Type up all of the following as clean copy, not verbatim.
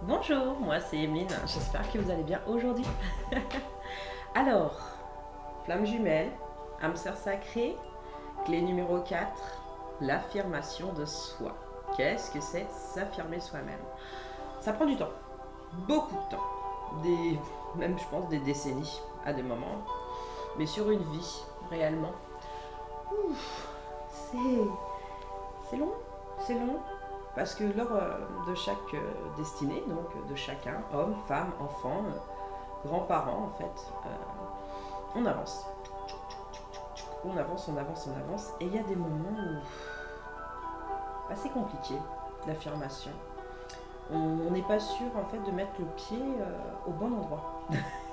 Bonjour, moi c'est Emeline, j'espère que vous allez bien aujourd'hui. Alors, flamme jumelle, âme sœur sacrée, clé numéro 4, l'affirmation de soi. Qu'est-ce que c'est s'affirmer soi-même? Ça prend du temps, beaucoup de temps, même je pense des décennies à des moments, mais sur une vie, réellement, ouf, c'est long, c'est long. Parce que lors de chaque destinée, donc de chacun, homme, femme, enfant, grands-parents en fait, on avance. On avance, on avance, on avance. Et il y a des moments où assez compliqué l'affirmation. On n'est pas sûr en fait de mettre le pied au bon endroit.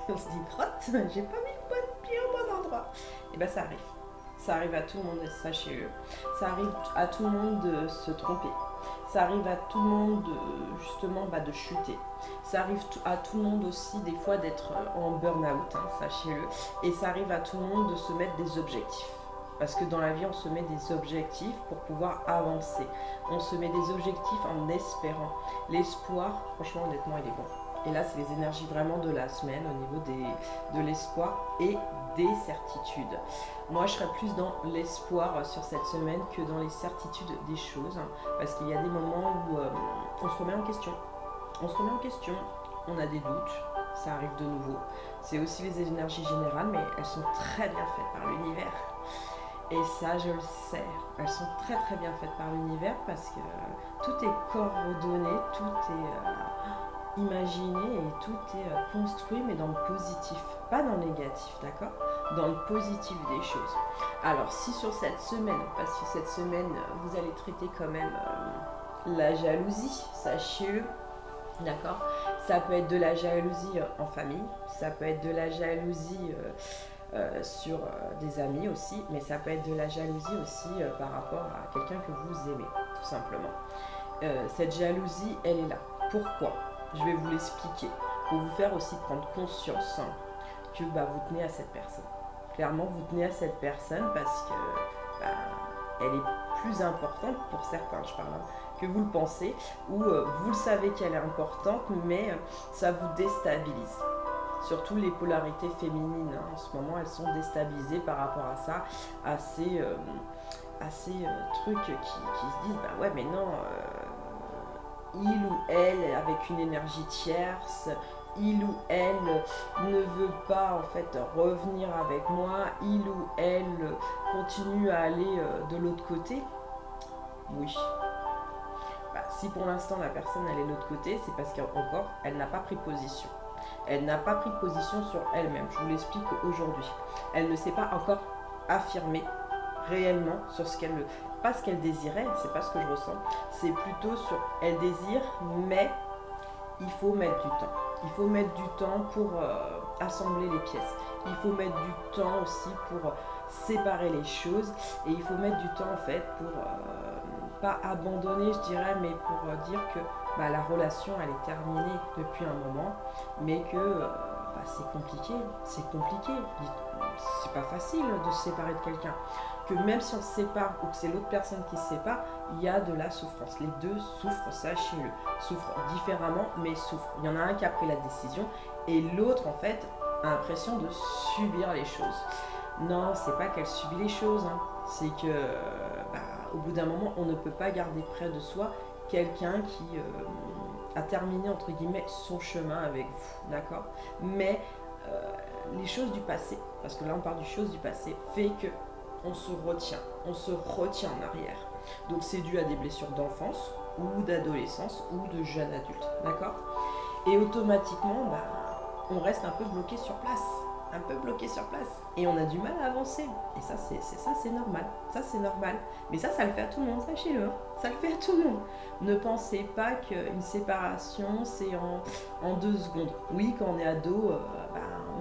On se dit crotte, j'ai pas mis le pied au bon endroit. Et ben ça arrive. Ça arrive à tout le monde, sachez-le. Ça arrive à tout le monde de se tromper. Ça arrive à tout le monde justement de chuter. Ça arrive à tout le monde aussi des fois d'être en burn-out, sachez-le. Et ça arrive à tout le monde de se mettre des objectifs. Parce que dans la vie, on se met des objectifs pour pouvoir avancer. On se met des objectifs en espérant. L'espoir, franchement, honnêtement, il est bon. Et là, c'est les énergies vraiment de la semaine au niveau de l'espoir et des certitudes. Moi, je serais plus dans l'espoir sur cette semaine que dans les certitudes des choses. Parce qu'il y a des moments où on se remet en question. On se remet en question, on a des doutes, ça arrive de nouveau. C'est aussi les énergies générales, mais elles sont très bien faites par l'univers. Et ça, je le sais, elles sont très très bien faites par l'univers parce que tout est coordonné, tout est imaginé et tout est construit, mais dans le positif, pas dans le négatif, d'accord? Dans le positif des choses. Alors, si sur cette semaine, parce que cette semaine, vous allez traiter quand même la jalousie, sachez-le, d'accord? Ça peut être de la jalousie en famille, ça peut être de la jalousie sur des amis aussi, mais ça peut être de la jalousie aussi par rapport à quelqu'un que vous aimez, tout simplement. Cette jalousie, elle est là. Pourquoi? Je vais vous l'expliquer. Pour vous faire aussi prendre conscience que vous tenez à cette personne. Clairement, vous tenez à cette personne parce que elle est plus importante pour certains, je parle, que vous le pensez, ou vous le savez qu'elle est importante, mais ça vous déstabilise. Surtout les polarités féminines, en ce moment, elles sont déstabilisées par rapport à ça, à ces trucs qui se disent, ouais, mais non, il ou elle avec une énergie tierce, il ou elle ne veut pas en fait revenir avec moi, il ou elle continue à aller de l'autre côté. Oui. Si pour l'instant la personne elle est de l'autre côté, c'est parce qu'encore elle n'a pas pris position. Elle n'a pas pris position sur elle-même. Je vous l'explique aujourd'hui. Elle ne s'est pas encore affirmée réellement sur ce qu'elle, pas ce qu'elle désirait, c'est pas ce que je ressens. C'est plutôt sur elle désire, mais il faut mettre du temps. Il faut mettre du temps pour assembler les pièces. Il faut mettre du temps aussi pour séparer les choses. Et il faut mettre du temps en fait pour pas abandonner, je dirais, mais pour dire que la relation elle est terminée depuis un moment, mais que c'est compliqué. C'est compliqué. C'est pas facile de se séparer de quelqu'un. Que même si on se sépare ou que c'est l'autre personne qui se sépare, il y a de la souffrance. Les deux souffrent, sachez-le. Souffrent différemment, mais souffrent. Il y en a un qui a pris la décision et l'autre, en fait, a l'impression de subir les choses. Non, c'est pas qu'elle subit les choses. C'est que, au bout d'un moment, on ne peut pas garder près de soi quelqu'un qui a terminé, entre guillemets, son chemin avec vous. D'accord? Mais les choses du passé, parce que là, on parle des choses du passé, fait que on se retient en arrière. Donc c'est dû à des blessures d'enfance ou d'adolescence ou de jeune adulte, d'accord? Et automatiquement, on reste un peu bloqué sur place, et on a du mal à avancer. Et ça, c'est normal. Ça, c'est normal. Mais ça le fait à tout le monde, sachez-le. Ça le fait à tout le monde. Ne pensez pas qu'une séparation, c'est en 2 secondes. Oui, quand on est ado,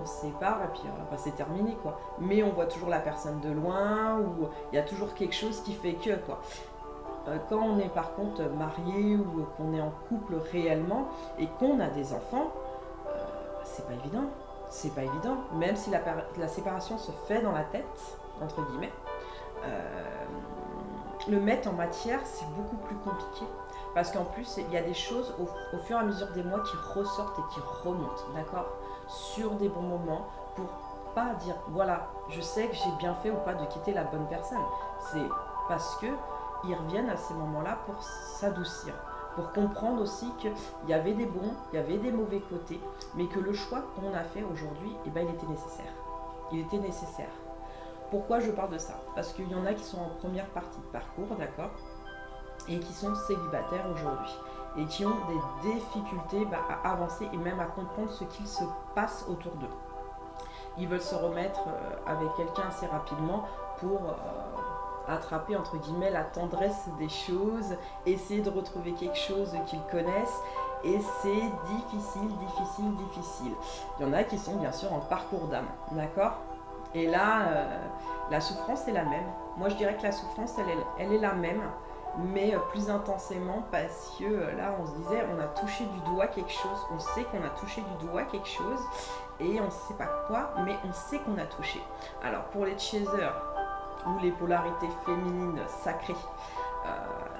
on se sépare et puis c'est terminé, quoi. Mais on voit toujours la personne de loin, ou il y a toujours quelque chose qui fait que, quoi. Quand on est par contre marié ou qu'on est en couple réellement et qu'on a des enfants, c'est pas évident. C'est pas évident. Même si la séparation se fait dans la tête, entre guillemets, le mettre en matière, c'est beaucoup plus compliqué. Parce qu'en plus, il y a des choses au fur et à mesure des mois qui ressortent et qui remontent, d'accord, sur des bons moments pour pas dire, voilà, je sais que j'ai bien fait ou pas de quitter la bonne personne. C'est parce que ils reviennent à ces moments-là pour s'adoucir, pour comprendre aussi qu'il y avait des bons, il y avait des mauvais côtés, mais que le choix qu'on a fait aujourd'hui, eh ben, il était nécessaire. Il était nécessaire. Pourquoi je parle de ça? Parce qu'il y en a qui sont en première partie de parcours, d'accord, et qui sont célibataires aujourd'hui et qui ont des difficultés à avancer et même à comprendre ce qu'il se passe autour d'eux. Ils veulent se remettre avec quelqu'un assez rapidement pour attraper entre guillemets la tendresse des choses, essayer de retrouver quelque chose qu'ils connaissent, et c'est difficile, difficile, difficile. Il y en a qui sont bien sûr en parcours d'âme, d'accord? Et là, la souffrance est la même. Moi je dirais que la souffrance elle est la même, mais plus intensément parce que là on se disait on a touché du doigt quelque chose, on sait qu'on a touché du doigt quelque chose et on ne sait pas quoi, mais on sait qu'on a touché. Alors pour les chasers ou les polarités féminines sacrées,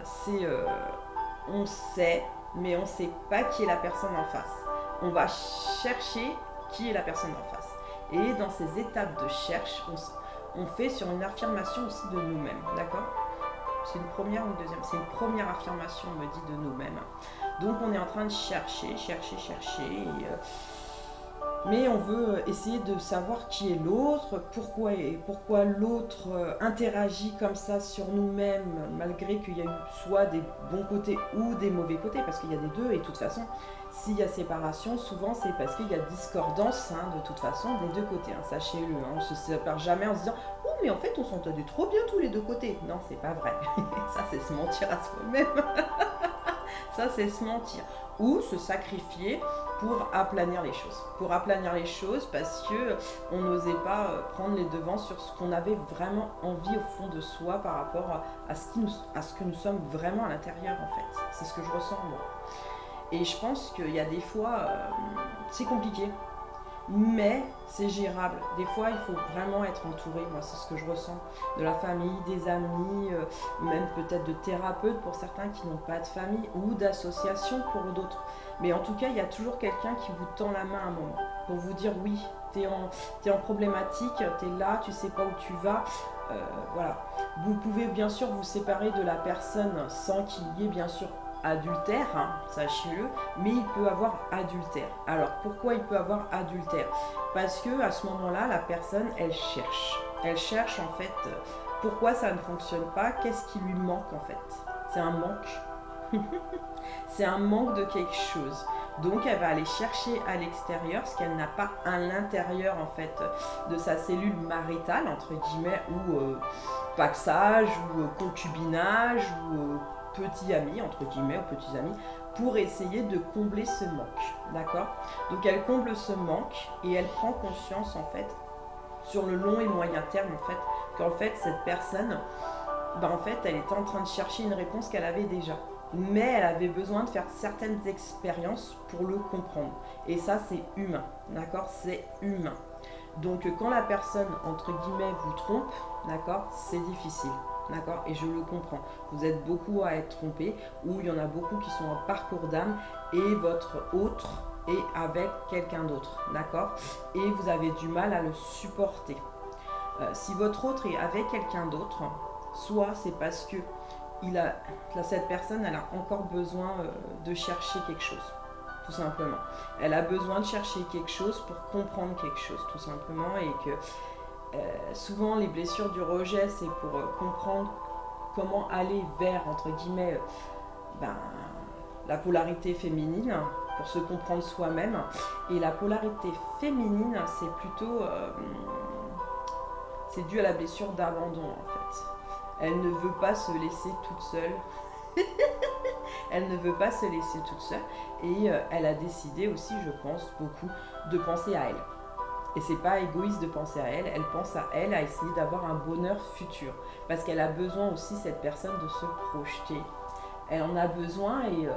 c'est on sait, mais on ne sait pas qui est la personne en face. On va chercher qui est la personne en face. Et dans ces étapes de cherche, on fait sur une affirmation aussi de nous-mêmes, d'accord? C'est une première ou une deuxième? C'est une première affirmation, on me dit, de nous-mêmes. Donc on est en train de chercher, mais on veut essayer de savoir qui est l'autre, pourquoi l'autre interagit comme ça sur nous-mêmes, malgré qu'il y a eu soit des bons côtés ou des mauvais côtés, parce qu'il y a des deux, et de toute façon, s'il y a séparation, souvent c'est parce qu'il y a discordance, de toute façon, des deux côtés, sachez-le, on ne se sépare jamais en se disant « Oh, mais en fait, on s'entendait trop bien tous les deux côtés ». Non, c'est pas vrai, ça c'est se mentir à soi-même, ça c'est se mentir, ou se sacrifier pour aplanir les choses. Pour aplanir les choses parce que on n'osait pas prendre les devants sur ce qu'on avait vraiment envie au fond de soi par rapport à ce que nous sommes vraiment à l'intérieur en fait. C'est ce que je ressens moi. Et je pense qu'il y a des fois, c'est compliqué, mais c'est gérable. Des fois, il faut vraiment être entouré, moi c'est ce que je ressens, de la famille, des amis, même peut-être de thérapeutes pour certains qui n'ont pas de famille, ou d'associations pour d'autres. Mais en tout cas, il y a toujours quelqu'un qui vous tend la main à un moment, pour vous dire oui, t'es en problématique, t'es là, tu sais pas où tu vas, voilà. Vous pouvez bien sûr vous séparer de la personne sans qu'il y ait bien sûr adultère, sachez-le, mais il peut avoir adultère. Alors pourquoi il peut avoir adultère? Parce que à ce moment-là, la personne, elle cherche en fait pourquoi ça ne fonctionne pas, qu'est-ce qui lui manque en fait. C'est un manque. C'est un manque de quelque chose. Donc elle va aller chercher à l'extérieur ce qu'elle n'a pas à l'intérieur en fait de sa cellule maritale entre guillemets, ou paxage, ou concubinage, ou petits amis, entre guillemets, ou petits amis, pour essayer de combler ce manque, d'accord? Donc elle comble ce manque et elle prend conscience en fait, sur le long et moyen terme en fait, qu'en fait cette personne, en fait elle était en train de chercher une réponse qu'elle avait déjà. Mais elle avait besoin de faire certaines expériences pour le comprendre. Et ça c'est humain, d'accord? C'est humain. Donc quand la personne, entre guillemets, vous trompe, d'accord, c'est difficile. D'accord? Et je le comprends. Vous êtes beaucoup à être trompés, ou il y en a beaucoup qui sont en parcours d'âme et votre autre est avec quelqu'un d'autre. D'accord? Et vous avez du mal à le supporter. Si votre autre est avec quelqu'un d'autre, soit c'est parce que cette personne elle a encore besoin de chercher quelque chose. Tout simplement. Elle a besoin de chercher quelque chose pour comprendre quelque chose, tout simplement, et que souvent les blessures du rejet c'est pour comprendre comment aller vers entre guillemets la polarité féminine, pour se comprendre soi-même, et la polarité féminine c'est plutôt c'est dû à la blessure d'abandon en fait. Elle ne veut pas se laisser toute seule. Elle ne veut pas se laisser toute seule, et elle a décidé aussi, je pense beaucoup, de penser à elle. Et c'est pas égoïste de penser à elle, elle pense à elle, à essayer d'avoir un bonheur futur. Parce qu'elle a besoin aussi, cette personne, de se projeter. Elle en a besoin, et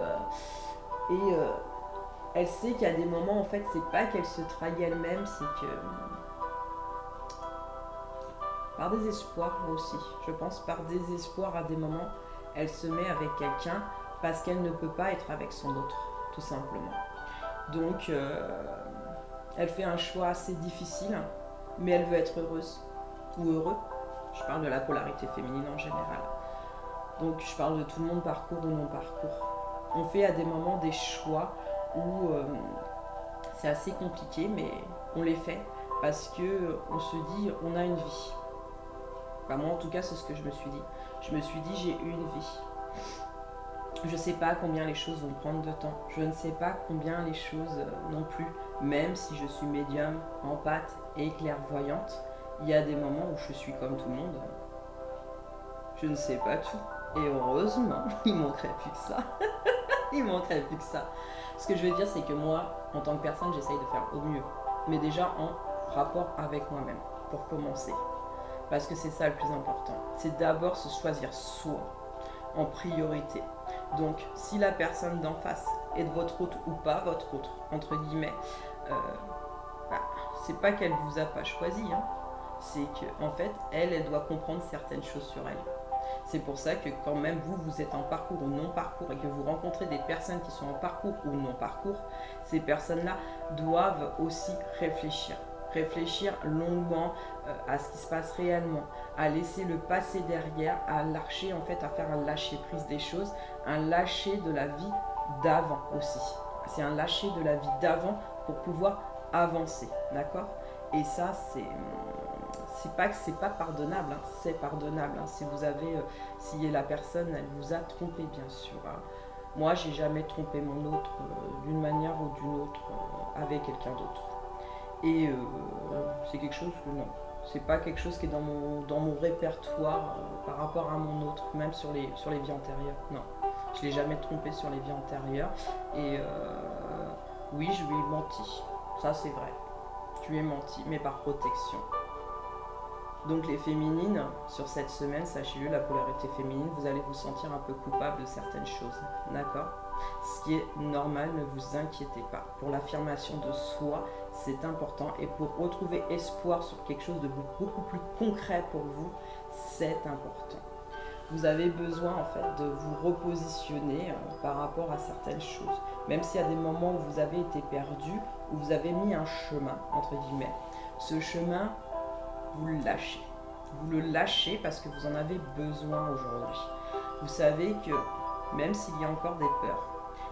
elle sait qu'il y a des moments, en fait, c'est pas qu'elle se trahit elle-même, c'est que Par désespoir aussi. Je pense par désespoir à des moments, elle se met avec quelqu'un parce qu'elle ne peut pas être avec son autre, tout simplement. Donc, elle fait un choix assez difficile, mais elle veut être heureuse ou heureux. Je parle de la polarité féminine en général. Donc, je parle de tout le monde parcours ou non parcours. On fait à des moments des choix où c'est assez compliqué, mais on les fait parce que on se dit on a une vie. Enfin, moi en tout cas c'est ce que je me suis dit. Je me suis dit j'ai une vie. Je ne sais pas combien les choses vont prendre de temps. Je ne sais pas combien les choses non plus. Même si je suis médium, empathe et clairvoyante, il y a des moments où je suis comme tout le monde. Je ne sais pas tout. Et heureusement, il manquerait plus que ça. Il manquerait plus que ça. Ce que je veux dire, c'est que moi, en tant que personne, j'essaye de faire au mieux. Mais déjà en rapport avec moi-même, pour commencer. Parce que c'est ça le plus important. C'est d'abord se choisir soi, en priorité. Donc, si la personne d'en face est de votre autre ou pas votre autre, entre guillemets, c'est pas qu'elle vous a pas choisi, hein. C'est qu'en fait, elle doit comprendre certaines choses sur elle. C'est pour ça que quand même vous êtes en parcours ou non parcours et que vous rencontrez des personnes qui sont en parcours ou non parcours, ces personnes-là doivent aussi réfléchir. Réfléchir longuement à ce qui se passe réellement, à laisser le passé derrière, à lâcher en fait, à faire un lâcher prise des choses, un lâcher de la vie d'avant aussi. C'est un lâcher de la vie d'avant pour pouvoir avancer, d'accord? Et ça c'est pas pardonnable, hein, c'est pardonnable. Hein, si vous avez, si la personne elle vous a trompé bien sûr. Hein. Moi j'ai jamais trompé mon autre d'une manière ou d'une autre avec quelqu'un d'autre. Et c'est quelque chose que non, c'est pas quelque chose qui est dans mon répertoire par rapport à mon autre, même sur les vies antérieures. Non, je l'ai jamais trompé sur les vies antérieures. Et oui, je lui ai menti, ça c'est vrai. Je lui ai menti, mais par protection. Donc les féminines, sur cette semaine, sachez-le, la polarité féminine, vous allez vous sentir un peu coupable de certaines choses, d'accord? Ce qui est normal, ne vous inquiétez pas. Pour l'affirmation de soi, c'est important. Et pour retrouver espoir sur quelque chose de beaucoup plus concret pour vous, c'est important. Vous avez besoin en fait de vous repositionner par rapport à certaines choses. Même s'il y a des moments où vous avez été perdu, où vous avez mis un chemin, entre guillemets, ce chemin, vous le lâchez. Vous le lâchez parce que vous en avez besoin aujourd'hui. Vous savez que même s'il y a encore des peurs,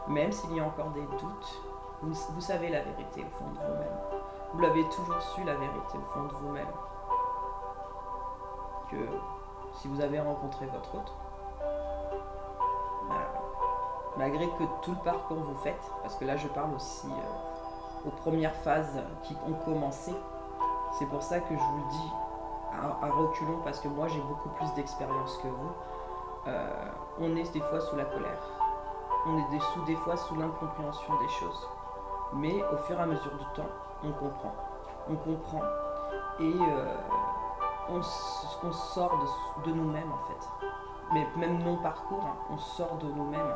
même s'il y a encore des doutes, vous savez la vérité au fond de vous-même. Vous l'avez toujours su, la vérité au fond de vous-même. Que si vous avez rencontré votre autre, malgré que tout le parcours vous faites, parce que là je parle aussi aux premières phases qui ont commencé, c'est pour ça que je vous le dis à reculons, parce que moi j'ai beaucoup plus d'expérience que vous. On est des fois sous la colère, on est des fois sous l'incompréhension des choses, mais au fur et à mesure du temps on comprend et on sort de nous-mêmes en fait, mais même non parcours, hein, on sort de nous-mêmes,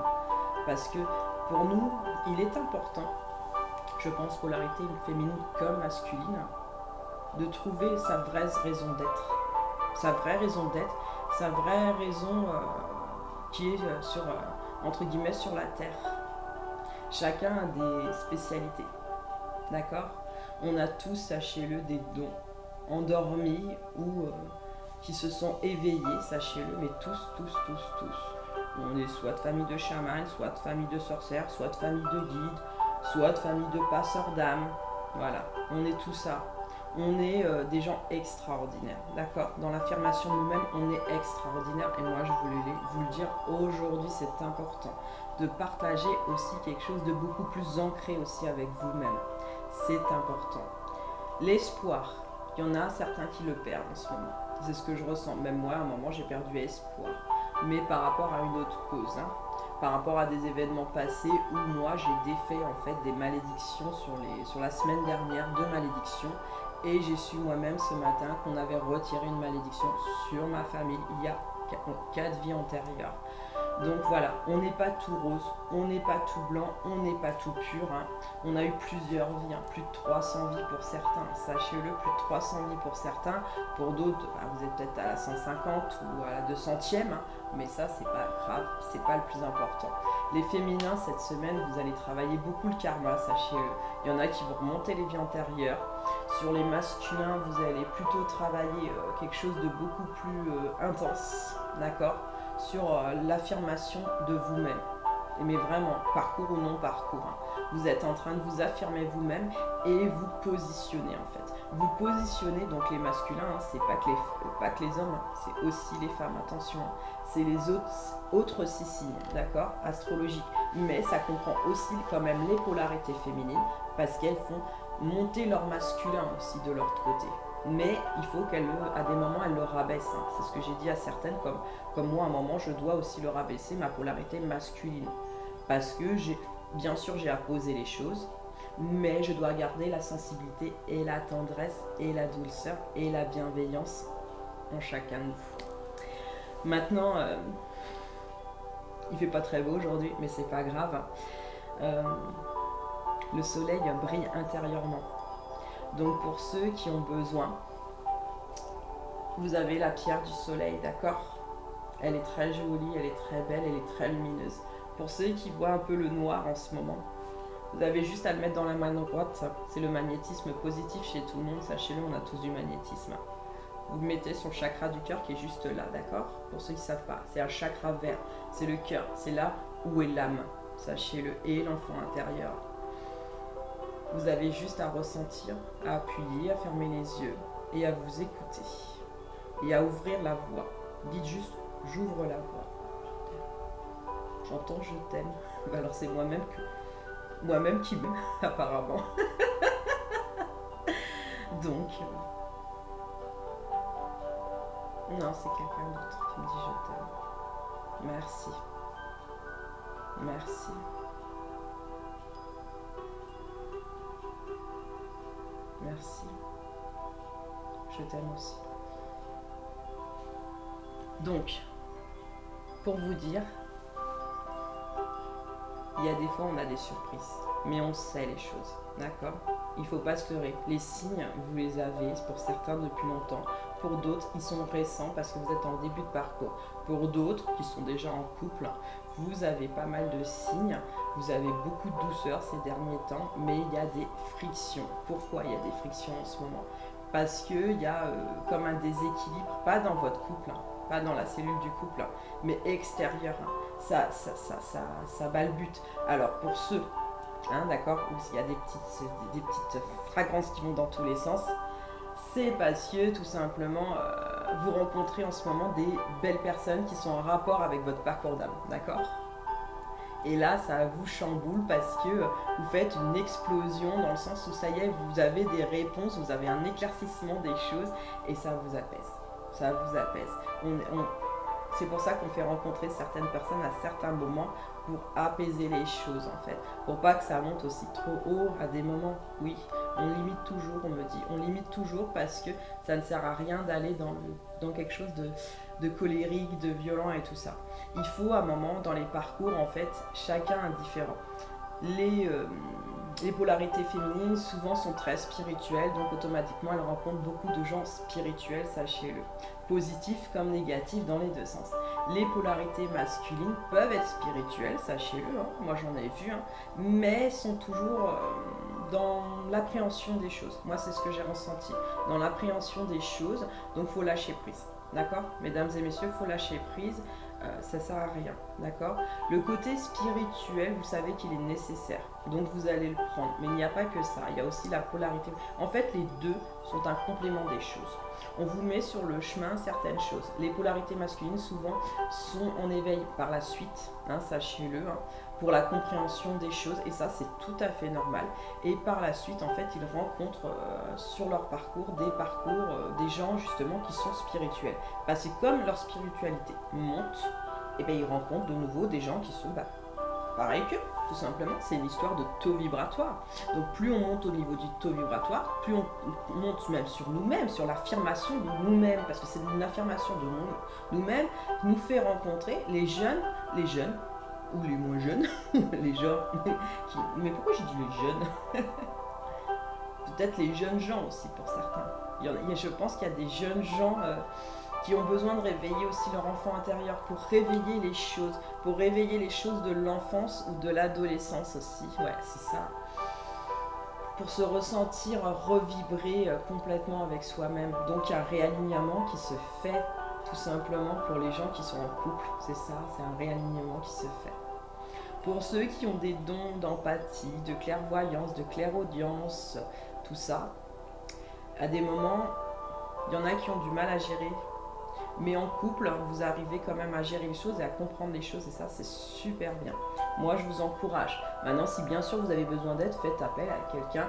parce que pour nous il est important, je pense, polarité féminine comme masculine, de trouver sa vraie raison d'être. Sa vraie raison d'être, sa vraie raison qui est entre guillemets sur la terre. Chacun a des spécialités. D'accord? On a tous, sachez-le, des dons endormis ou qui se sont éveillés, sachez-le, mais tous. On est soit de famille de chamans, soit de famille de sorcières, soit de famille de guides, soit de famille de passeurs d'âmes. Voilà, on est tout ça. On est des gens extraordinaires, d'accord? Dans l'affirmation de nous-mêmes, on est extraordinaire. Et moi, je voulais vous le dire aujourd'hui, c'est important de partager aussi quelque chose de beaucoup plus ancré aussi avec vous-même. C'est important. L'espoir, il y en a certains qui le perdent en ce moment. C'est ce que je ressens. Même moi, à un moment, j'ai perdu espoir. Mais par rapport à une autre cause, hein. Par rapport à des événements passés où moi, j'ai défait en fait des malédictions sur la semaine dernière, 2 malédictions. Et j'ai su moi-même ce matin qu'on avait retiré une malédiction sur ma famille il y a 4 vies antérieures. Donc voilà, on n'est pas tout rose, on n'est pas tout blanc, on n'est pas tout pur. Hein. On a eu plusieurs vies, hein, plus de 300 vies pour certains, sachez-le, plus de 300 vies pour certains. Pour d'autres, bah, vous êtes peut-être à la 150 ou à la 200e, hein, mais ça, c'est pas grave, c'est pas le plus important. Les féminins, cette semaine, vous allez travailler beaucoup le karma, sachez-le. Il y en a qui vont remonter les vies antérieures. Sur les masculins, vous allez plutôt travailler quelque chose de beaucoup plus intense, d'accord, sur l'affirmation de vous-même. Mais vraiment, parcours ou non parcours. Hein. Vous êtes en train de vous affirmer vous-même et vous positionner en fait. Vous positionnez, donc les masculins, hein, c'est pas que les hommes, hein, c'est aussi les femmes, attention. Hein. C'est les autres six signes, d'accord, astrologiques. Mais ça comprend aussi quand même les polarités féminines parce qu'elles font monter leur masculin aussi de leur côté. Mais il faut qu'à des moments, elles le rabaissent. Hein. C'est ce que j'ai dit à certaines, comme moi, à un moment, je dois aussi le rabaisser, ma polarité masculine. Parce que, bien sûr, j'ai apposé les choses, mais je dois garder la sensibilité et la tendresse et la douceur et la bienveillance en chacun de vous. Maintenant, il fait pas très beau aujourd'hui, mais c'est pas grave. Le soleil brille intérieurement. Donc pour ceux qui ont besoin, vous avez la pierre du soleil, d'accord? Elle est très jolie, elle est très belle, elle est très lumineuse. Pour ceux qui voient un peu le noir en ce moment, vous avez juste à le mettre dans la main droite. C'est le magnétisme positif chez tout le monde, sachez-le, on a tous du magnétisme. Vous le mettez sur le chakra du cœur qui est juste là, d'accord? Pour ceux qui ne savent pas, c'est un chakra vert, c'est le cœur, c'est là où est l'âme, sachez-le, et l'enfant intérieur. Vous avez juste à ressentir, à appuyer, à fermer les yeux et à vous écouter et à ouvrir la voix. Dites juste, j'ouvre la voix. J'entends je t'aime. Alors c'est moi-même qui m'aime, apparemment. Donc, non, c'est quelqu'un d'autre qui me dit je t'aime. Merci. Merci. Merci. Je t'aime aussi. Donc, pour vous dire, il y a des fois on a des surprises, mais on sait les choses, d'accord? Il ne faut pas se leurrer. Les signes, vous les avez pour certains depuis longtemps. Pour d'autres, ils sont récents parce que vous êtes en début de parcours. Pour d'autres, qui sont déjà en couple, vous avez pas mal de signes. Vous avez beaucoup de douceur ces derniers temps, mais il y a des frictions. Pourquoi il y a des frictions en ce moment? Parce qu'il y a comme un déséquilibre, pas dans votre couple, hein, pas dans la cellule du couple, hein, mais extérieur. Hein. Ça balbute. Alors pour ceux, hein, d'accord, où il y a des petites fragrances qui vont dans tous les sens, c'est parce que tout simplement vous rencontrez en ce moment des belles personnes qui sont en rapport avec votre parcours d'âme, d'accord? Et là, ça vous chamboule parce que vous faites une explosion dans le sens où ça y est, vous avez des réponses, vous avez un éclaircissement des choses et ça vous apaise. Ça vous apaise. C'est pour ça qu'on fait rencontrer certaines personnes à certains moments pour apaiser les choses en fait. Pour pas que ça monte aussi trop haut à des moments. Oui, on limite toujours, on me dit. On limite toujours parce que ça ne sert à rien d'aller dans quelque chose de colérique, de violent et tout ça. Il faut à un moment dans les parcours en fait, chacun est différent. Les polarités féminines souvent sont très spirituelles, donc automatiquement elles rencontrent beaucoup de gens spirituels, sachez-le, positifs comme négatifs dans les deux sens. Les polarités masculines peuvent être spirituelles, sachez-le, hein, moi j'en ai vu, hein, mais sont toujours dans l'appréhension des choses. Moi c'est ce que j'ai ressenti, dans l'appréhension des choses, donc il faut lâcher prise. D'accord, mesdames et messieurs, il faut lâcher prise, ça sert à rien, d'accord. Le côté spirituel, vous savez qu'il est nécessaire, donc vous allez le prendre, mais il n'y a pas que ça, il y a aussi la polarité. En fait, les deux sont un complément des choses. On vous met sur le chemin certaines choses. Les polarités masculines, souvent, sont en éveil par la suite, hein, sachez-le, hein, pour la compréhension des choses, et ça, c'est tout à fait normal. Et par la suite, en fait, ils rencontrent sur leur parcours, des gens, justement, qui sont spirituels. Parce que comme leur spiritualité monte, et bien, ils rencontrent de nouveau des gens qui sont pareil que, tout simplement, c'est une histoire de taux vibratoire. Donc plus on monte au niveau du taux vibratoire, plus on monte même sur nous-mêmes, sur l'affirmation de nous-mêmes, parce que c'est une affirmation de nous-mêmes qui nous fait rencontrer les jeunes, ou les moins jeunes, les gens qui... Mais pourquoi j'ai dit les jeunes? Peut-être les jeunes gens aussi pour certains. Je pense qu'il y a des jeunes gens qui ont besoin de réveiller aussi leur enfant intérieur pour réveiller les choses de l'enfance ou de l'adolescence aussi. Ouais, c'est ça. Pour se ressentir revibrer complètement avec soi-même. Donc il y a un réalignement qui se fait tout simplement pour les gens qui sont en couple. C'est ça, c'est un réalignement qui se fait. Pour ceux qui ont des dons d'empathie, de clairvoyance, de clairaudience, tout ça, à des moments, il y en a qui ont du mal à gérer. Mais en couple, vous arrivez quand même à gérer les choses et à comprendre les choses, et ça, c'est super bien. Moi, je vous encourage. Maintenant, si bien sûr vous avez besoin d'aide, faites appel à quelqu'un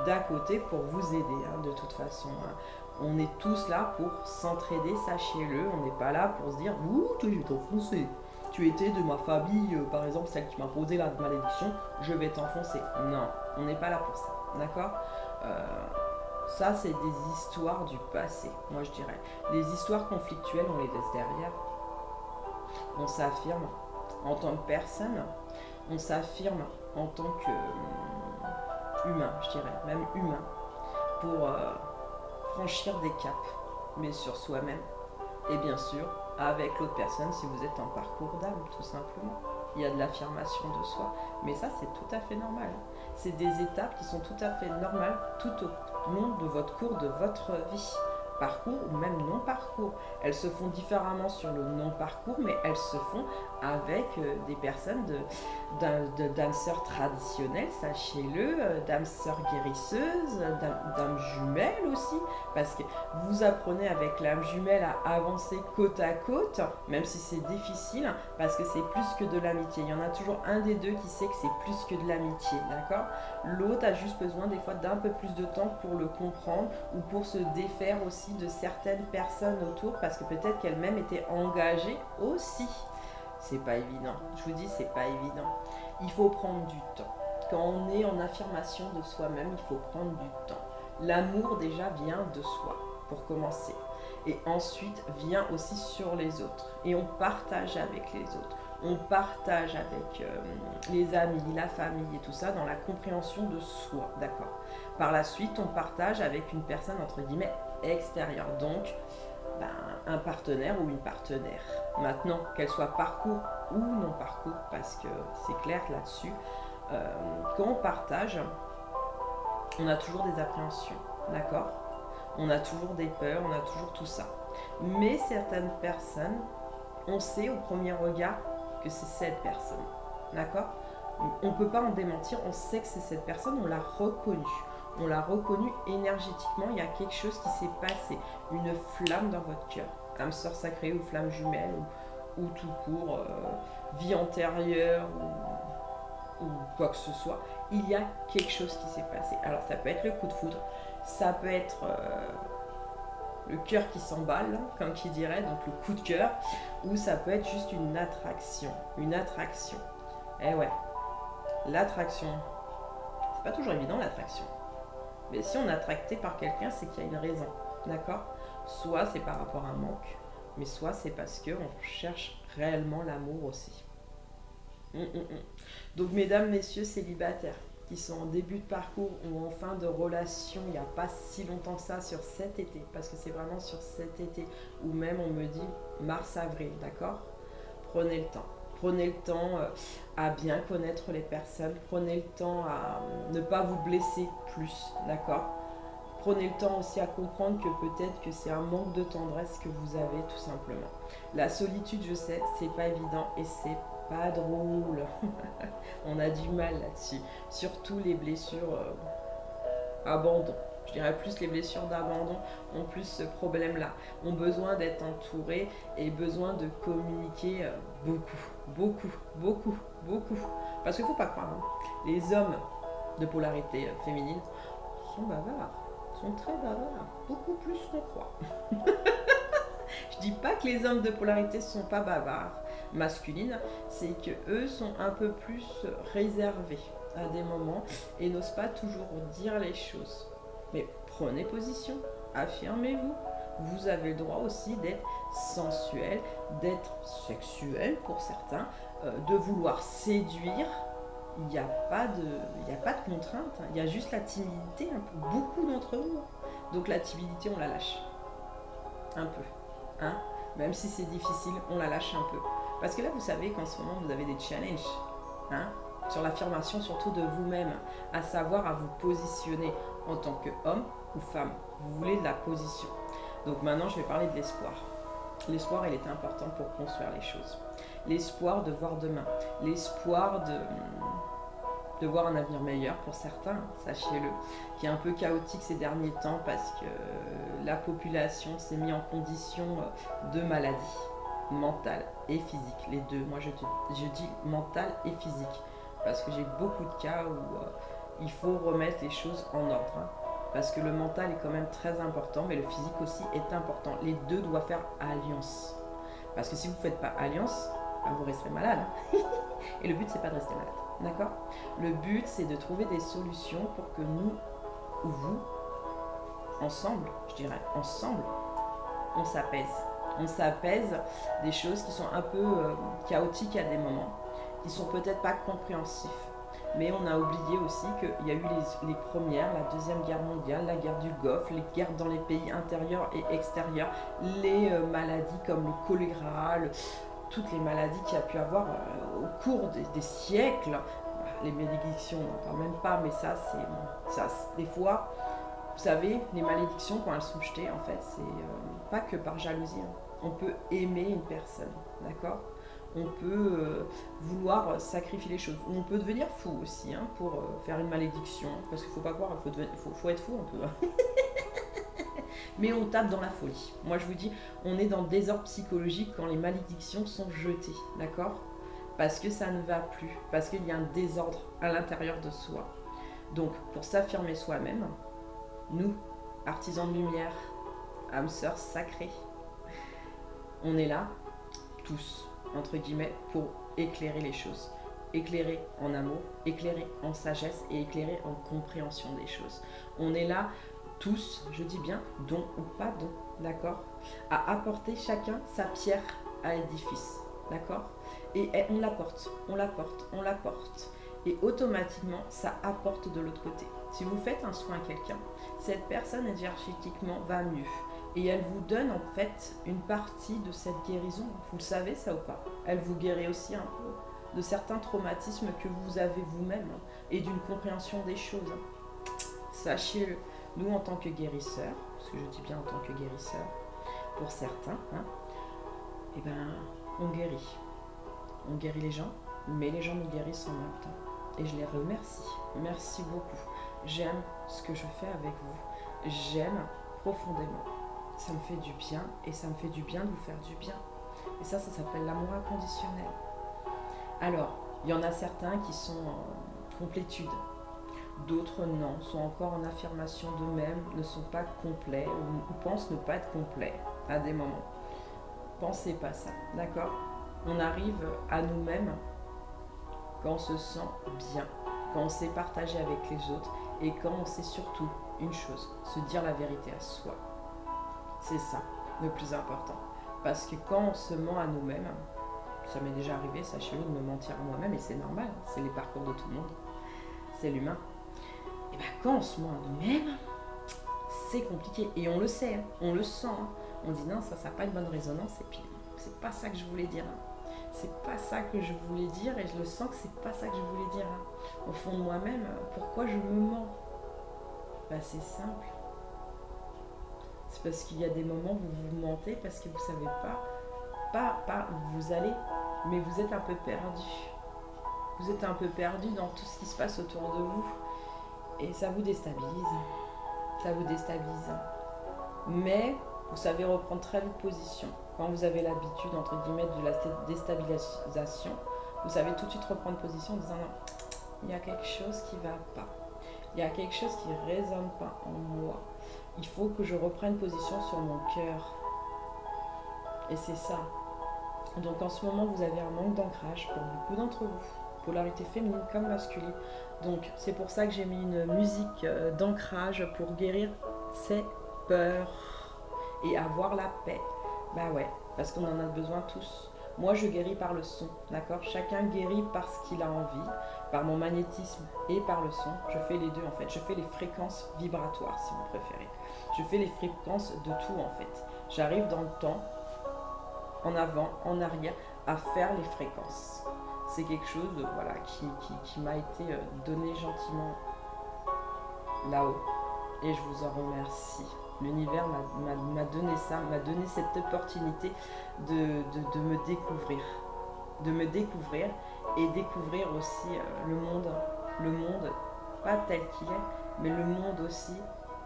d'à côté pour vous aider, hein, de toute façon. Hein. On est tous là pour s'entraider, sachez-le. On n'est pas là pour se dire « Ouh, tu es enfoncé. Tu étais de ma famille, par exemple, celle qui m'a posé la malédiction, je vais t'enfoncer. » Non, on n'est pas là pour ça, d'accord Ça, c'est des histoires du passé, moi je dirais. Les histoires conflictuelles, on les laisse derrière. On s'affirme en tant que personne, on s'affirme en tant qu'humain, je dirais, même humain, pour franchir des caps, mais sur soi-même. Et bien sûr, avec l'autre personne, si vous êtes en parcours d'âme, tout simplement. Il y a de l'affirmation de soi. Mais ça, c'est tout à fait normal. C'est des étapes qui sont tout à fait normales tout au long de votre cours, de votre vie. Parcours ou même non-parcours. Elles se font différemment sur le non-parcours, mais elles se font avec des personnes d'âmes sœurs traditionnelles, sachez-le, d'âmes sœurs guérisseuses, d'âmes jumelles aussi, parce que vous apprenez avec l'âme jumelle à avancer côte à côte, même si c'est difficile, parce que c'est plus que de l'amitié. Il y en a toujours un des deux qui sait que c'est plus que de l'amitié, d'accord? L'autre a juste besoin des fois d'un peu plus de temps pour le comprendre ou pour se défaire aussi de certaines personnes autour, parce que peut-être qu'elle-même était engagée aussi. C'est pas évident. Je vous dis, c'est pas évident. Il faut prendre du temps. Quand on est en affirmation de soi-même, il faut prendre du temps. L'amour déjà vient de soi, pour commencer. Et ensuite vient aussi sur les autres. Et on partage avec les autres. On partage avec les amis, la famille et tout ça dans la compréhension de soi, d'accord. Par la suite, on partage avec une personne, entre guillemets, extérieure. Donc, un partenaire ou une partenaire. Maintenant, qu'elle soit parcours ou non parcours, parce que c'est clair là-dessus, quand on partage, on a toujours des appréhensions, d'accord? On a toujours des peurs, on a toujours tout ça. Mais certaines personnes, on sait au premier regard que c'est cette personne, d'accord? On ne peut pas en démentir, on sait que c'est cette personne, on l'a reconnue. On l'a reconnu énergétiquement, il y a quelque chose qui s'est passé, une flamme dans votre cœur, âme sœur sacrée ou flamme jumelle ou tout court, vie antérieure ou quoi que ce soit, il y a quelque chose qui s'est passé. Alors ça peut être le coup de foudre, ça peut être le cœur qui s'emballe, comme qui dirait, donc le coup de cœur, ou ça peut être juste une attraction, une attraction. Eh ouais, l'attraction, c'est pas toujours évident l'attraction. Mais si on est attracté par quelqu'un, c'est qu'il y a une raison, d'accord? Soit c'est par rapport à un manque, mais soit c'est parce qu'on cherche réellement l'amour aussi. Donc mesdames, messieurs célibataires qui sont en début de parcours ou en fin de relation, il n'y a pas si longtemps que ça sur cet été, parce que c'est vraiment sur cet été, ou même on me dit mars-avril, d'accord? Prenez le temps. Prenez le temps à bien connaître les personnes. Prenez le temps à ne pas vous blesser plus, d'accord? Prenez le temps aussi à comprendre que peut-être que c'est un manque de tendresse que vous avez tout simplement. La solitude, je sais, c'est pas évident et c'est pas drôle. On a du mal là-dessus. Surtout les blessures abandon. Je dirais plus les blessures d'abandon ont plus ce problème-là. Ont besoin d'être entourés et besoin de communiquer beaucoup. Parce qu'il ne faut pas croire, hein, les hommes de polarité féminine sont bavards, sont très bavards, beaucoup plus qu'on croit. Je dis pas que les hommes de polarité ne sont pas bavards. masculines, c'est que eux sont un peu plus réservés à des moments et n'osent pas toujours dire les choses. Mais prenez position, affirmez-vous. Vous avez le droit aussi d'être sensuel, d'être sexuel pour certains, de vouloir séduire. Il n'y a pas de contrainte, il y a juste la timidité pour beaucoup d'entre nous. Donc la timidité, on la lâche un peu, hein. Même si c'est difficile, on la lâche un peu. Parce que là, vous savez qu'en ce moment, vous avez des challenges, hein, sur l'affirmation surtout de vous-même, à savoir à vous positionner en tant qu'homme ou femme. Vous voulez de la position. Donc maintenant, je vais parler de l'espoir. L'espoir, il est important pour construire les choses. L'espoir de voir demain. L'espoir de voir un avenir meilleur pour certains, sachez-le, qui est un peu chaotique ces derniers temps parce que la population s'est mise en condition de maladie mentale et physique, les deux. Moi, je dis mentale et physique parce que j'ai beaucoup de cas où il faut remettre les choses en ordre. Hein, parce que le mental est quand même très important, mais le physique aussi est important. Les deux doivent faire alliance. Parce que si vous ne faites pas alliance, vous resterez malade. Et le but, c'est pas de rester malade. D'accord ? Le but, c'est de trouver des solutions pour que nous, ou vous, ensemble, je dirais, ensemble, on s'apaise. On s'apaise des choses qui sont un peu chaotiques à des moments, qui sont peut-être pas compréhensifs. Mais on a oublié aussi qu'il y a eu les premières, la Deuxième Guerre mondiale, la guerre du Golfe, les guerres dans les pays intérieurs et extérieurs, les maladies comme le choléra, toutes les maladies qu'il y a pu avoir au cours des siècles. Les malédictions, on n'en parle même pas, mais ça, des fois, vous savez, les malédictions, quand elles sont jetées, en fait, c'est pas que par jalousie. Hein. On peut aimer une personne, d'accord ? On peut vouloir sacrifier les choses. Ou on peut devenir fou aussi, hein, pour faire une malédiction. Parce qu'il ne faut pas croire, faut être fou un peu. Hein. Mais on tape dans la folie. Moi, je vous dis, on est dans le désordre psychologique quand les malédictions sont jetées, d'accord ? Parce que ça ne va plus, parce qu'il y a un désordre à l'intérieur de soi. Donc, pour s'affirmer soi-même, nous, artisans de lumière, âmes sœurs sacrées, on est là, tous, entre guillemets, pour éclairer les choses. Éclairer en amour, éclairer en sagesse et éclairer en compréhension des choses. On est là, tous, je dis bien, don ou pas don, d'accord ? À apporter chacun sa pierre à l'édifice, d'accord ? Et on l'apporte, on l'apporte, on l'apporte. Et automatiquement, ça apporte de l'autre côté. Si vous faites un soin à quelqu'un, cette personne énergétiquement va mieux. Et elle vous donne en fait une partie de cette guérison. Vous le savez ça ou pas ? Elle vous guérit aussi un peu de certains traumatismes que vous avez vous-même et d'une compréhension des choses. Sachez-le, nous en tant que guérisseurs, parce que je dis bien en tant que guérisseurs, pour certains, hein, eh ben, on guérit. On guérit les gens, mais les gens nous guérissent en même temps. Et je les remercie. Merci beaucoup. J'aime ce que je fais avec vous. J'aime profondément. Ça me fait du bien et ça me fait du bien de vous faire du bien. Et ça s'appelle l'amour inconditionnel. Alors, il y en a certains qui sont en complétude. D'autres non, sont encore en affirmation d'eux-mêmes, ne sont pas complets ou pensent ne pas être complets à des moments. Pensez pas ça, d'accord ? On arrive à nous-mêmes quand on se sent bien, quand on sait partager avec les autres et quand on sait surtout une chose, se dire la vérité à soi. C'est ça, le plus important. Parce que quand on se ment à nous-mêmes, ça m'est déjà arrivé, sachez-le, de me mentir à moi-même et c'est normal, c'est les parcours de tout le monde, c'est l'humain. Et bien quand on se ment à nous-mêmes, c'est compliqué et on le sait, hein, on le sent. Hein. On dit non, ça n'a pas une bonne résonance et puis c'est pas ça que je voulais dire. Hein. C'est pas ça que je voulais dire et je le sens que c'est pas ça que je voulais dire. Hein. Au fond de moi-même, pourquoi je me mens ? Ben, c'est simple. C'est parce qu'il y a des moments où vous vous mentez parce que vous savez pas où vous allez, mais vous êtes un peu perdu. Vous êtes un peu perdu dans tout ce qui se passe autour de vous et ça vous déstabilise. Ça vous déstabilise. Mais vous savez reprendre très vite position. Quand vous avez l'habitude, entre guillemets, de la déstabilisation, vous savez tout de suite reprendre position en disant non, il y a quelque chose qui ne va pas. Il y a quelque chose qui ne résonne pas en moi. Il faut que je reprenne position sur mon cœur. Et c'est ça. Donc en ce moment, vous avez un manque d'ancrage pour beaucoup d'entre vous, polarité féminine comme masculine. Donc c'est pour ça que j'ai mis une musique d'ancrage pour guérir ces peurs et avoir la paix. Bah ouais, parce qu'on en a besoin tous. Moi, je guéris par le son, d'accord? Chacun guérit par ce qu'il a envie, par mon magnétisme et par le son. Je fais les deux en fait. Je fais les fréquences vibratoires si vous préférez. Je fais les fréquences de tout en fait. J'arrive dans le temps, en avant, en arrière, à faire les fréquences. C'est quelque chose voilà, qui m'a été donné gentiment là-haut. Et je vous en remercie. L'univers m'a donné ça, m'a donné cette opportunité de me découvrir. De me découvrir et découvrir aussi le monde, pas tel qu'il est, mais le monde aussi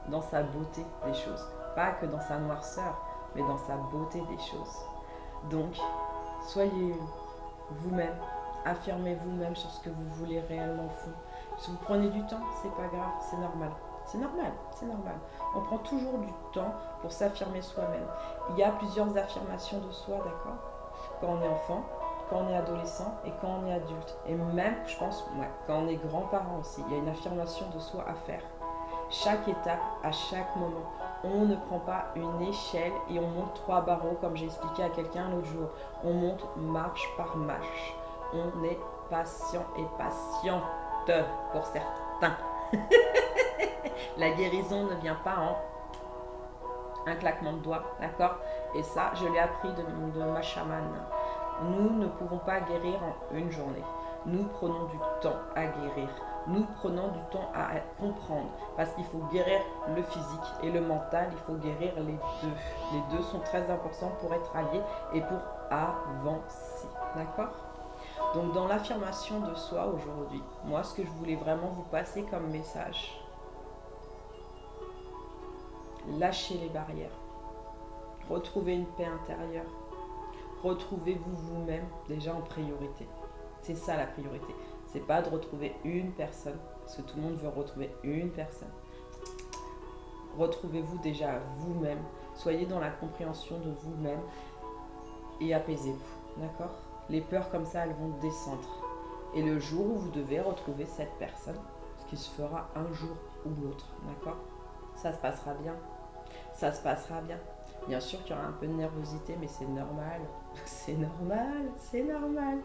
dans sa beauté des choses. Pas que dans sa noirceur, mais dans sa beauté des choses. Donc, soyez vous-même, affirmez vous-même sur ce que vous voulez réellement fou. Si vous prenez du temps, c'est pas grave, c'est normal. C'est normal, c'est normal. On prend toujours du temps pour s'affirmer soi-même. Il y a plusieurs affirmations de soi, d'accord? Quand on est enfant, quand on est adolescent et quand on est adulte. Et même, je pense, ouais, quand on est grand-parent aussi, il y a une affirmation de soi à faire. Chaque étape, à chaque moment. On ne prend pas une échelle et on monte 3 barreaux comme j'ai expliqué à quelqu'un l'autre jour. On monte marche par marche. On est patient et patiente pour certains. La guérison ne vient pas en un claquement de doigts, d'accord? Et ça, je l'ai appris de ma chamane. Nous ne pouvons pas guérir en une journée. Nous prenons du temps à guérir. Nous prenons du temps à comprendre. Parce qu'il faut guérir le physique et le mental. Il faut guérir les deux. Les deux sont très importants pour être alliés et pour avancer. D'accord? Donc dans l'affirmation de soi aujourd'hui, moi ce que je voulais vraiment vous passer comme message, lâchez les barrières. Retrouvez une paix intérieure. Retrouvez-vous vous-même déjà en priorité. C'est ça la priorité. C'est pas de retrouver une personne, parce que tout le monde veut retrouver une personne. Retrouvez-vous déjà vous-même. Soyez dans la compréhension de vous-même et apaisez-vous. D'accord? Les peurs comme ça, elles vont descendre. Et le jour où vous devez retrouver cette personne, ce qui se fera un jour ou l'autre, d'accord? Ça se passera bien. Ça se passera bien. Bien sûr qu'il y aura un peu de nervosité, mais c'est normal. C'est normal, c'est normal.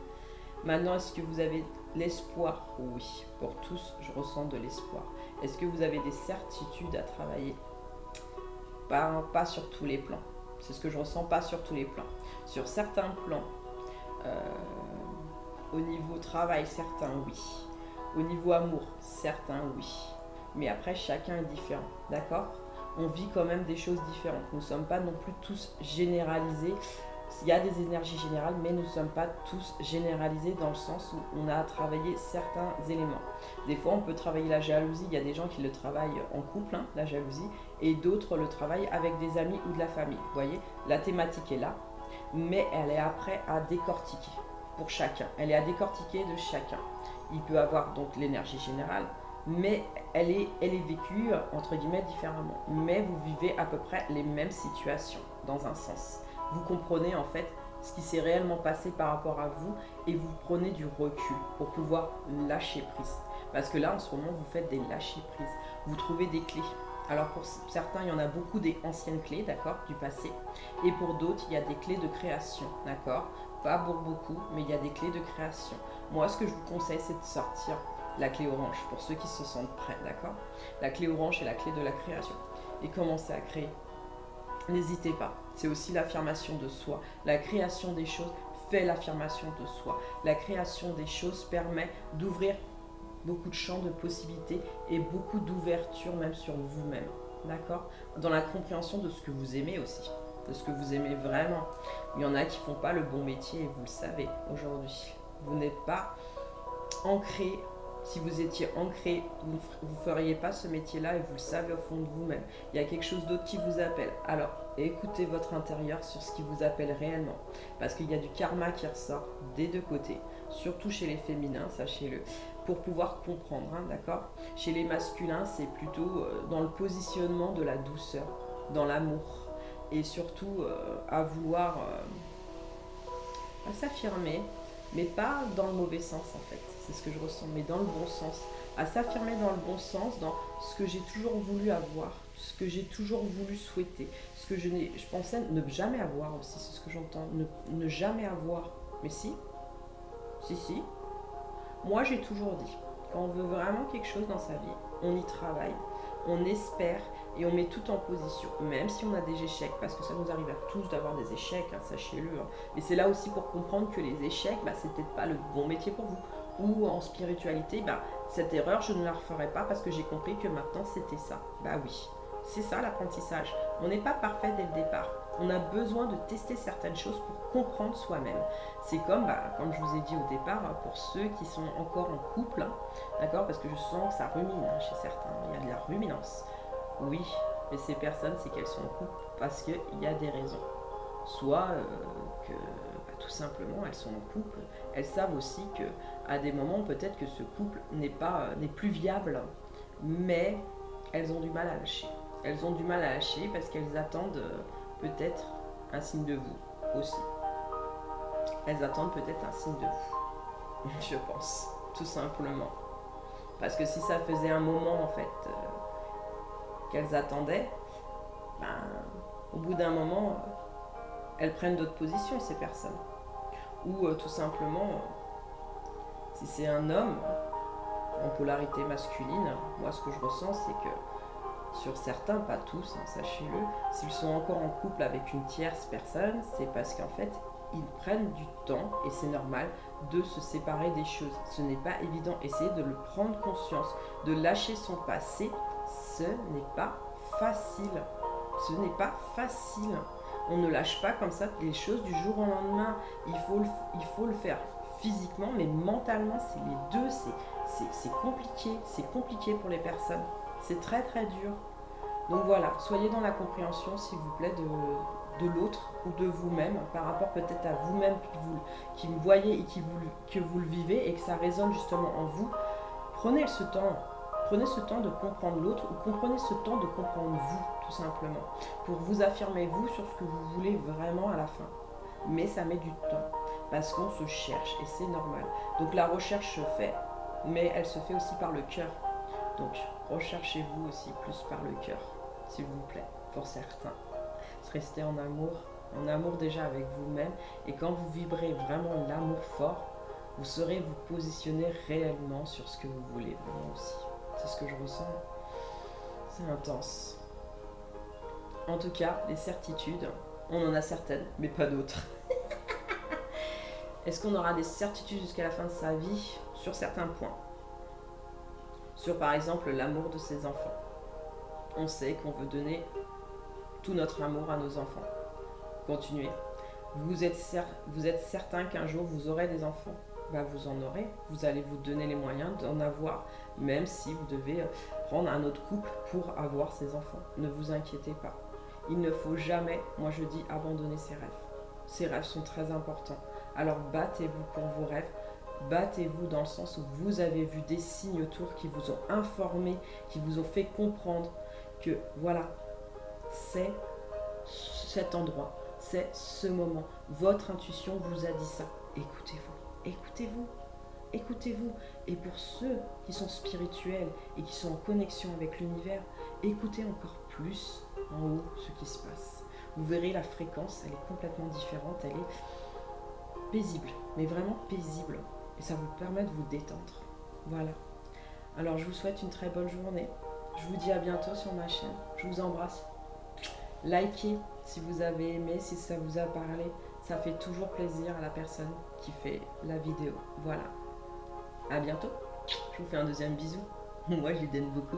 Maintenant, est-ce que vous avez l'espoir? Oui, pour tous, je ressens de l'espoir. Est-ce que vous avez des certitudes à travailler? Pas sur tous les plans. C'est ce que je ressens, pas sur tous les plans. Sur certains plans, au niveau travail, certains, oui. Au niveau amour, certains, oui. Mais après, chacun est différent, d'accord? On vit quand même des choses différentes. Nous ne sommes pas non plus tous généralisés. Il y a des énergies générales, mais nous ne sommes pas tous généralisés dans le sens où on a à travailler certains éléments. Des fois, on peut travailler la jalousie. Il y a des gens qui le travaillent en couple, hein, la jalousie, et d'autres le travaillent avec des amis ou de la famille. Vous voyez, la thématique est là, mais elle est après à décortiquer pour chacun. Elle est à décortiquer de chacun. Il peut avoir donc l'énergie générale, mais elle est vécue entre guillemets différemment. Mais vous vivez à peu près les mêmes situations dans un sens. Vous comprenez en fait ce qui s'est réellement passé par rapport à vous et vous prenez du recul pour pouvoir lâcher prise. Parce que là en ce moment vous faites des lâcher prises. Vous trouvez des clés. Alors pour certains il y en a beaucoup des anciennes clés, d'accord, du passé. Et pour d'autres il y a des clés de création, d'accord. Pas pour beaucoup, mais il y a des clés de création. Moi ce que je vous conseille c'est de sortir la clé orange, pour ceux qui se sentent prêts, d'accord? La clé orange est la clé de la création. Et commencez à créer. N'hésitez pas. C'est aussi l'affirmation de soi. La création des choses fait l'affirmation de soi. La création des choses permet d'ouvrir beaucoup de champs de possibilités et beaucoup d'ouverture même sur vous-même. D'accord? Dans la compréhension de ce que vous aimez aussi. De ce que vous aimez vraiment. Il y en a qui ne font pas le bon métier et vous le savez aujourd'hui. Vous n'êtes pas ancré. Si vous étiez ancré, vous ne feriez pas ce métier-là et vous le savez au fond de vous-même. Il y a quelque chose d'autre qui vous appelle. Alors, écoutez votre intérieur sur ce qui vous appelle réellement. Parce qu'il y a du karma qui ressort des deux côtés. Surtout chez les féminins, sachez-le. Pour pouvoir comprendre, hein, d'accord? Chez les masculins, c'est plutôt dans le positionnement de la douceur, dans l'amour. Et surtout à vouloir à s'affirmer, mais pas dans le mauvais sens en fait, c'est ce que je ressens, mais dans le bon sens, à s'affirmer dans le bon sens, dans ce que j'ai toujours voulu avoir, ce que j'ai toujours voulu souhaiter, ce que je pensais ne jamais avoir aussi, c'est ce que j'entends, ne jamais avoir, mais si, si, moi j'ai toujours dit, quand on veut vraiment quelque chose dans sa vie, on y travaille, on espère et on met tout en position, même si on a des échecs, parce que ça nous arrive à tous d'avoir des échecs, hein, sachez-le. Hein. Mais c'est là aussi pour comprendre que les échecs, c'est peut-être pas le bon métier pour vous. Ou en spiritualité, cette erreur, je ne la referai pas parce que j'ai compris que maintenant c'était ça. Oui, c'est ça l'apprentissage. On n'est pas parfait dès le départ. On a besoin de tester certaines choses pour comprendre soi-même. C'est comme je vous ai dit au départ, pour ceux qui sont encore en couple, hein, d'accord, parce que je sens que ça rumine chez certains, il y a de la ruminance. Oui, mais ces personnes, c'est qu'elles sont en couple parce qu'il y a des raisons. Soit que tout simplement elles sont en couple, elles savent aussi que à des moments peut-être que ce couple n'est plus viable, mais elles ont du mal à lâcher. Elles ont du mal à lâcher parce qu'elles attendent peut-être un signe de vous aussi. Elles attendent peut-être un signe de vous, je pense, tout simplement. Parce que si ça faisait un moment en fait qu'elles attendaient, au bout d'un moment, elles prennent d'autres positions, ces personnes. Ou tout simplement, si c'est un homme en polarité masculine, moi ce que je ressens, c'est que sur certains, pas tous, hein, sachez-le, s'ils sont encore en couple avec une tierce personne, c'est parce qu'en fait, ils prennent du temps, et c'est normal, de se séparer des choses. Ce n'est pas évident. Essayez de le prendre conscience, de lâcher son passé. Ce n'est pas facile. Ce n'est pas facile. On ne lâche pas comme ça les choses du jour au lendemain. Il faut le faire physiquement, mais mentalement, c'est les deux. C'est compliqué. C'est compliqué pour les personnes. C'est très très dur. Donc voilà, soyez dans la compréhension, s'il vous plaît, de l'autre ou de vous-même, par rapport peut-être à vous-même qui me voyez et que vous le vivez et que ça résonne justement en vous. Prenez ce temps de comprendre l'autre ou comprenez ce temps de comprendre vous, tout simplement, pour vous affirmer vous sur ce que vous voulez vraiment à la fin. Mais ça met du temps, parce qu'on se cherche et c'est normal. Donc la recherche se fait, mais elle se fait aussi par le cœur. Donc recherchez-vous aussi plus par le cœur, s'il vous plaît, pour certains. Restez en amour déjà avec vous-même, et quand vous vibrez vraiment l'amour fort, vous saurez vous positionner réellement sur ce que vous voulez vraiment aussi. C'est ce que je ressens. C'est intense. En tout cas, les certitudes, on en a certaines, mais pas d'autres. Est-ce qu'on aura des certitudes jusqu'à la fin de sa vie? Sur certains points. Sur par exemple l'amour de ses enfants. On sait qu'on veut donner tout notre amour à nos enfants. Continuez. Vous êtes certain qu'un jour vous aurez des enfants. Vous en aurez. Vous allez vous donner les moyens d'en avoir, même si vous devez prendre un autre couple pour avoir ces enfants. Ne vous inquiétez pas. Il ne faut jamais, moi je dis, abandonner ses rêves. Ces rêves sont très importants. Alors battez-vous pour vos rêves. Battez-vous dans le sens où vous avez vu des signes autour qui vous ont informé, qui vous ont fait comprendre que voilà, c'est cet endroit, c'est ce moment. Votre intuition vous a dit ça. Écoutez-vous, écoutez-vous, écoutez-vous. Et pour ceux qui sont spirituels et qui sont en connexion avec l'univers, écoutez encore plus en haut ce qui se passe. Vous verrez la fréquence, elle est complètement différente, elle est paisible, mais vraiment paisible. Et ça vous permet de vous détendre. Voilà. Alors je vous souhaite une très bonne journée. Je vous dis à bientôt sur ma chaîne. Je vous embrasse. Likez si vous avez aimé, si ça vous a parlé. Ça fait toujours plaisir à la personne qui fait la vidéo. Voilà. À bientôt. Je vous fais un deuxième bisou. Moi, je lui donne beaucoup.